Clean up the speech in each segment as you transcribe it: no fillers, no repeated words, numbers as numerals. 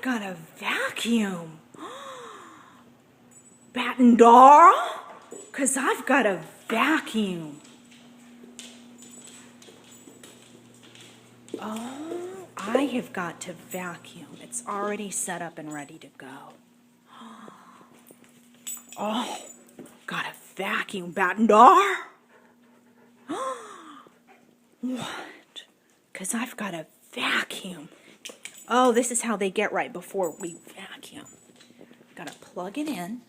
I've got a vacuum. Batendora? Because I've got a vacuum. Oh, I have got to vacuum. It's already set up and ready to go. Oh, got a vacuum, Batendora? What? Because I've got a vacuum. Oh, this is how they get right before we vacuum. Gotta plug it in.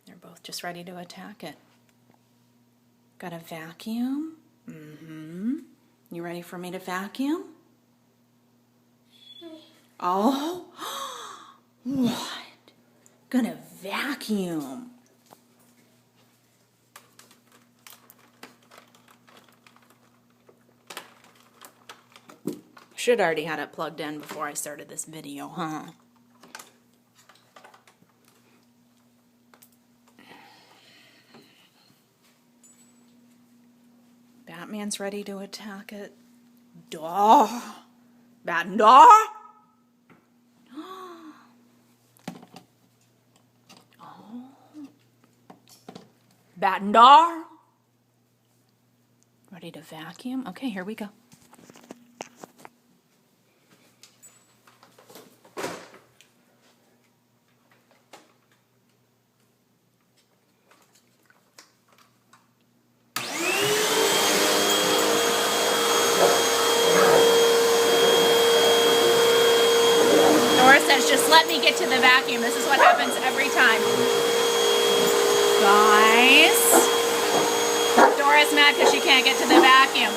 They're both just ready to attack it. Got a vacuum. You ready for me to vacuum? Oh, what? Gonna vacuum. Should already had it plugged in before I started this video, huh? Batman's ready to attack it. Duh! Batendora? Oh. Batendora? Ready to vacuum? Okay, here we go. Says, just let me get to the vacuum. This is what happens every time. Guys, Dora's mad because she can't get to the vacuum.